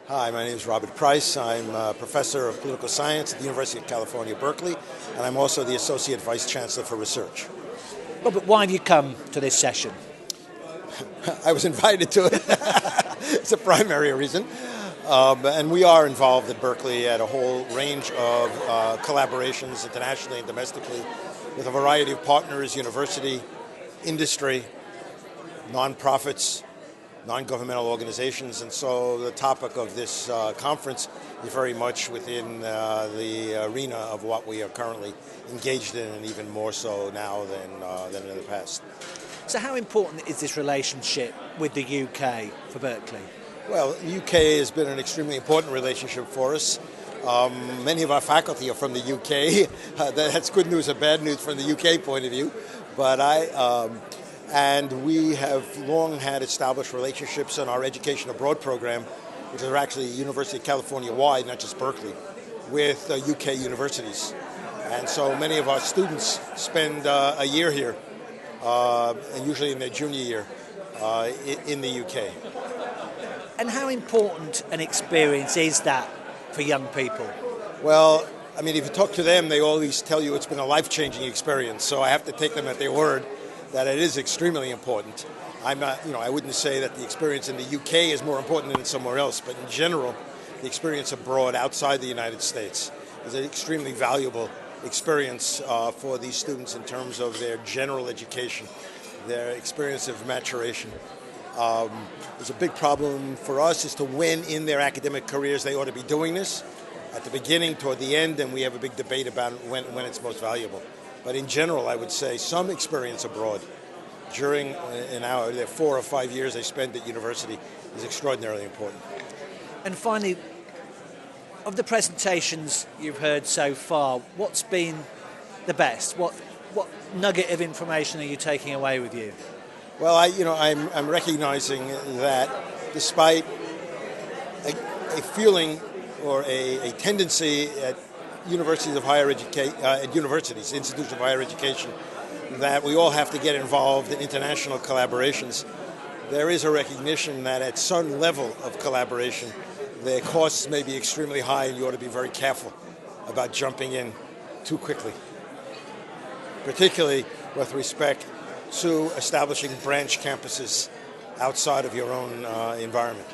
Hi, my name is Robert Price. I'm a professor of political science at the University of California, Berkeley, and I'm also the Associate Vice Chancellor for Research. Robert, why have you come to this session? I was invited to it. It's a primary reason. And we are involved at Berkeley at a whole range of collaborations internationally and domestically with a variety of partners, university, industry, nonprofits, non-governmental organizations, and so the topic of this conference is very much within the arena of what we are currently engaged in, and even more so now than in the past. So how important is this relationship with the UK for Berkeley? Well, the UK has been an extremely important relationship for us. Many of our faculty are from the UK. That's good news or bad news from the UK point of view. But and we have long had established relationships in our education abroad program, which is actually University of California-wide, not just Berkeley, with UK universities. And so many of our students spend a year here, and usually in their junior year, in the UK. And how important an experience is that for young people? Well, I mean, if you talk to them, they always tell you it's been a life-changing experience. So I have to take them at their word that it is extremely important. I'm not, I wouldn't say that the experience in the UK is more important than somewhere else, but in general, the experience abroad outside the United States is an extremely valuable experience for these students in terms of their general education, their experience of maturation. There's a big problem for us as to when in their academic careers they ought to be doing this, at the beginning, toward the end, and we have a big debate about when it's most valuable. But in general, I would say some experience abroad during their 4 or 5 years they spend at university is extraordinarily important. And finally, of the presentations you've heard so far, what's been the best? What nugget of information are you taking away with you? Well, I'm recognizing that despite a feeling or a tendency at institutions of higher education, that we all have to get involved in international collaborations, there is a recognition that at some level of collaboration, the costs may be extremely high, and you ought to be very careful about jumping in too quickly, particularly with respect to establishing branch campuses outside of your own environment.